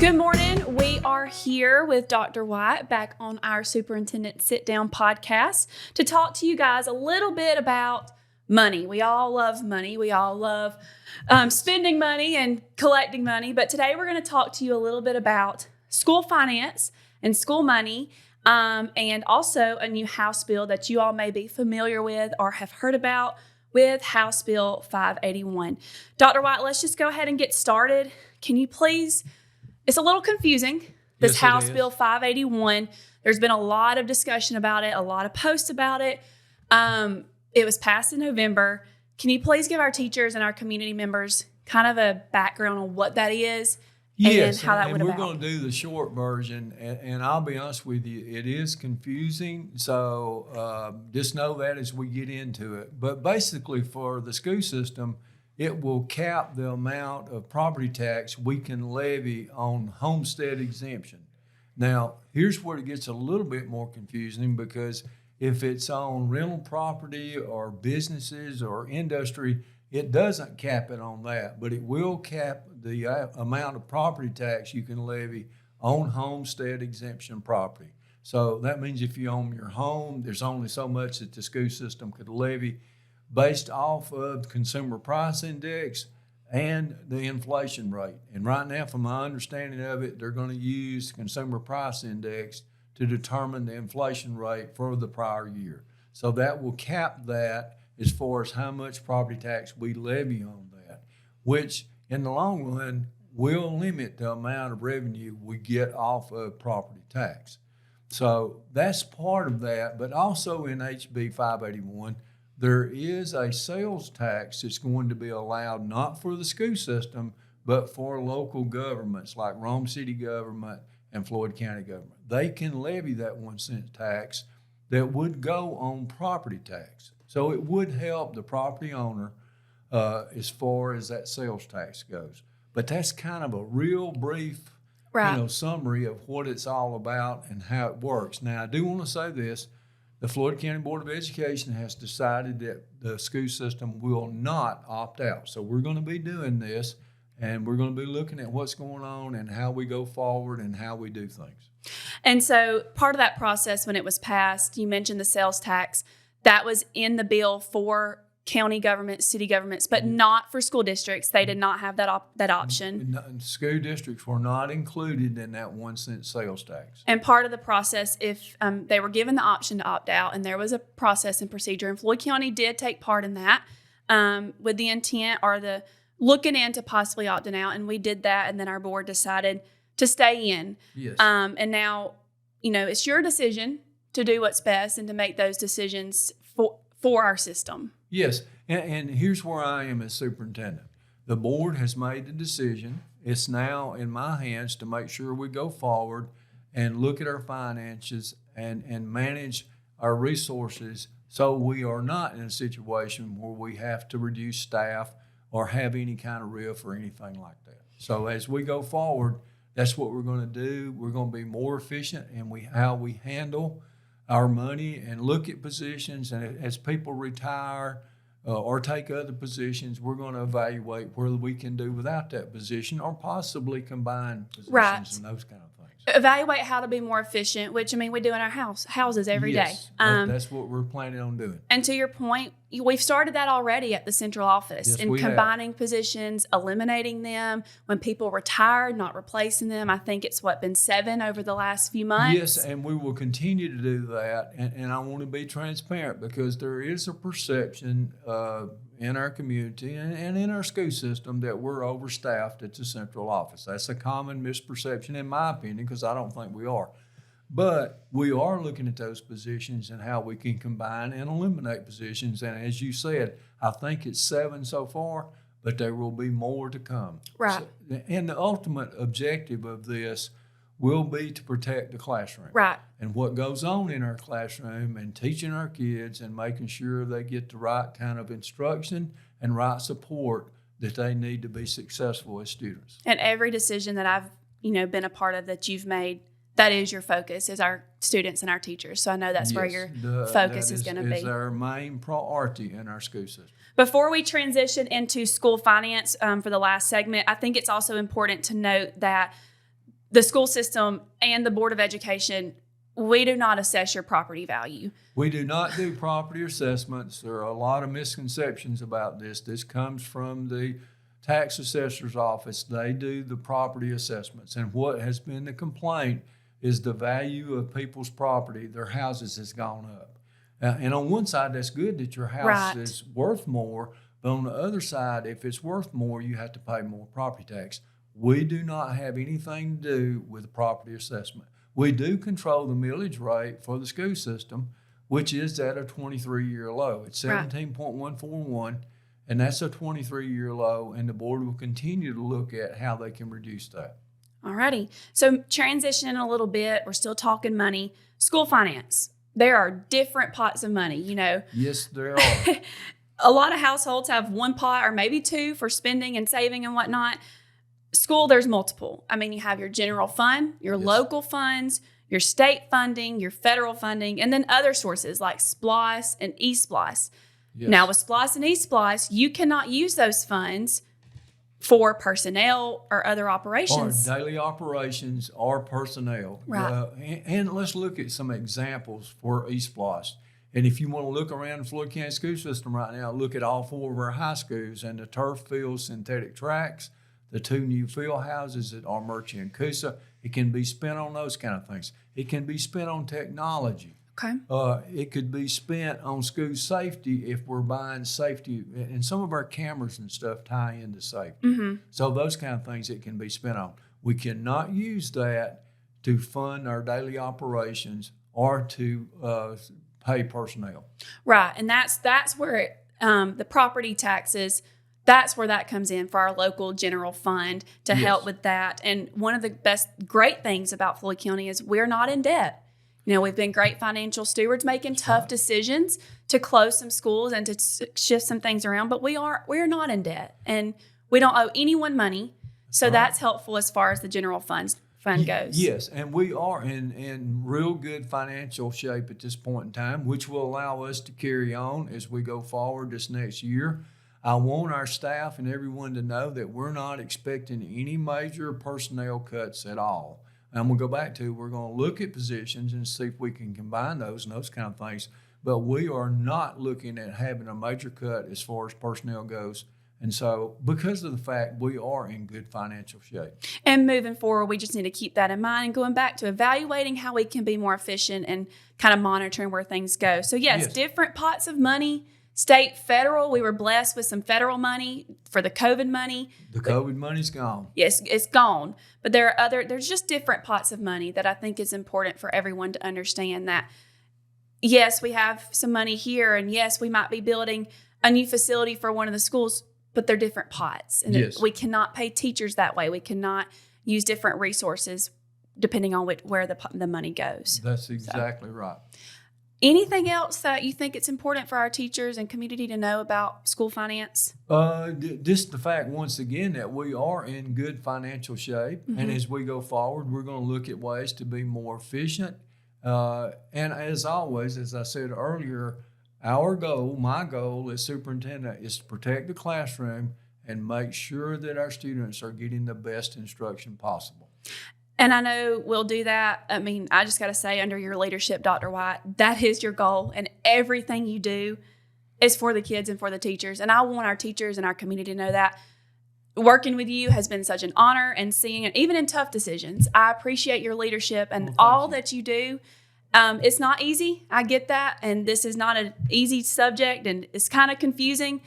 Good morning. We are here with Dr. White back on our Superintendent Sit Down podcast to talk to you guys a little bit about money. We all love money. We all love spending money and collecting money. But today we're going to talk to you a little bit about school finance and school money, and also a new House bill that you all may be familiar with or have heard about with House Bill 581. Dr. White, let's just go ahead and get started. Can you please... It's a little confusing, this House Bill 581. There's been a lot of discussion about it, a lot of posts about it. It was passed in November. Can you please give our teachers and our community members kind of a background on what that is and how that would we're going to do the short version, and I'll be honest with you, it is confusing, so just know that as we get into it. But basically for the school system, it will cap the amount of property tax we can levy on homestead exemption. Now, here's where it gets a little bit more confusing, because if it's on rental property or businesses or industry, it doesn't cap it on that, but it will cap the amount of property tax you can levy on homestead exemption property. So that means if you own your home, there's only so much that the school system could levy based off of the consumer price index and the inflation rate. And right now, from my understanding of it, they're going to use the consumer price index to determine the inflation rate for the prior year. So that will cap that as far as how much property tax we levy on that, which in the long run will limit the amount of revenue we get off of property tax. So that's part of that, but also in HB 581, there is a sales tax that's going to be allowed not for the school system, but for local governments like Rome City government and Floyd County government. They can levy that 1 cent tax that would go on property tax. So it would help the property owner as far as that sales tax goes. But that's kind of a real brief summary of what it's all about and how it works. Now, I do want to say this. The Floyd County Board of Education has decided that the school system will not opt out. So we're going to be doing this, and we're going to be looking at what's going on and how we go forward and how we do things. And so part of that process when it was passed, you mentioned the sales tax, that was in the bill for county governments, city governments, but not for school districts. They did not have that option. School districts were not included in that 1 cent sales tax. And part of the process, if they were given the option to opt out, and there was a process and procedure, and Floyd County did take part in that with the intent or the looking into possibly opting out, and we did that, and then our board decided to stay in. Yes. And now, it's your decision to do what's best and to make those decisions for our system. Yes, and here's where I am as superintendent. The board has made the decision. It's now in my hands to make sure we go forward and look at our finances and manage our resources so we are not in a situation where we have to reduce staff or have any kind of RIF or anything like that. So as we go forward, that's what we're going to do. We're going to be more efficient in how we handle our money and look at positions, and as people retire or take other positions, we're going to evaluate whether we can do without that position or possibly combine positions and those kind of things. Evaluate how to be more efficient, which, we do in our houses every day. That's what we're planning on doing. And to your point, we've started that already at the central office in combining positions, eliminating them. When people retire, not replacing them. I think it's been 7 over the last few months. Yes, and we will continue to do that. And I want to be transparent because there is a perception in our community and in our school system that we're overstaffed at the central office. That's a common misperception in my opinion, because I don't think we are. But we are looking at those positions and how we can combine and eliminate positions. And as you said, I think it's 7 so far, but there will be more to come. Right. So, and the ultimate objective of this will be to protect the classroom. Right. And what goes on in our classroom and teaching our kids and making sure they get the right kind of instruction and right support that they need to be successful as students. And every decision that I've, been a part of that you've made, that is your focus, is our students and our teachers. So I know that's where your focus is going to be. Is our main priority in our school system. Before we transition into school finance for the last segment, I think it's also important to note that the school system and the Board of Education, we do not assess your property value. We do not do property assessments. There are a lot of misconceptions about this. This comes from the tax assessor's office. They do the property assessments. And what has been the complaint is the value of people's property, their houses has gone up. And on one side, that's good that your house is worth more. But on the other side, if it's worth more, you have to pay more property tax. We do not have anything to do with property assessment. We do control the millage rate for the school system, which is at a 23-year low. It's 17.141, and that's a 23-year low, and the board will continue to look at how they can reduce that. All righty. So transitioning a little bit, we're still talking money. School finance. There are different pots of money, you know. Yes, there are. A lot of households have one pot or maybe two for spending and saving and whatnot. School, there's multiple. I mean, you have your general fund, your local funds, your state funding, your federal funding, and then other sources like SPLOST and eSPLOST. Yes. Now, with SPLOST and eSPLOST, you cannot use those funds for personnel or other operations. Or daily operations or personnel. Right. And let's look at some examples for eSPLOST. And if you want to look around the Floyd County school system right now, look at all 4 of our high schools and the turf field synthetic tracks, the 2 new field houses at Armurchie and Coosa. It can be spent on those kind of things. It can be spent on technology. Okay. It could be spent on school safety if we're buying safety, and some of our cameras and stuff tie into safety. Mm-hmm. So those kind of things it can be spent on. We cannot use that to fund our daily operations or to pay personnel. Right, and that's where the property taxes, that's where that comes in for our local general fund to help with that. And one of the great things about Floyd County is we're not in debt. You know, we've been great financial stewards, making tough decisions to close some schools and to shift some things around, but we're not in debt, and we don't owe anyone money. So that's helpful as far as the general fund goes. Yes, and we are in real good financial shape at this point in time, which will allow us to carry on as we go forward this next year. I want our staff and everyone to know that we're not expecting any major personnel cuts at all. And we'll go back to, we're going to look at positions and see if we can combine those and those kind of things. But we are not looking at having a major cut as far as personnel goes. And so because of the fact we are in good financial shape. And moving forward, we just need to keep that in mind and going back to evaluating how we can be more efficient and kind of monitoring where things go. So yes, different pots of money, state, federal. We were blessed with some federal money for the COVID money. The COVID money's gone. Yes, it's gone. But there's just different pots of money that I think is important for everyone to understand that, yes, we have some money here, and yes, we might be building a new facility for one of the schools, but they're different pots. And we cannot pay teachers that way. We cannot use different resources depending on where the money goes. That's exactly right. Anything else that you think it's important for our teachers and community to know about school finance? Just the fact, once again, that we are in good financial shape. Mm-hmm. And as we go forward, we're going to look at ways to be more efficient. And as always, as I said earlier, my goal as superintendent is to protect the classroom and make sure that our students are getting the best instruction possible. And I know we'll do that. I mean, I just got to say, under your leadership, Dr. White, that is your goal. And everything you do is for the kids and for the teachers. And I want our teachers and our community to know that. Working with you has been such an honor, and seeing it, even in tough decisions. I appreciate your leadership and all that you do. It's not easy. I get that. And this is not an easy subject, and it's kind of confusing.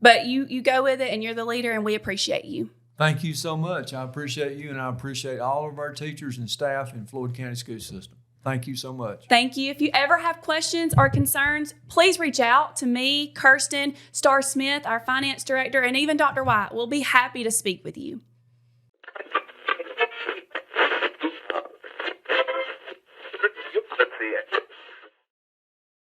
But you go with it, and you're the leader, and we appreciate you. Thank you so much. I appreciate you, and I appreciate all of our teachers and staff in Floyd County School System. Thank you so much. Thank you. If you ever have questions or concerns, please reach out to me, Kirsten, Star Smith, our finance director, and even Dr. White. We'll be happy to speak with you.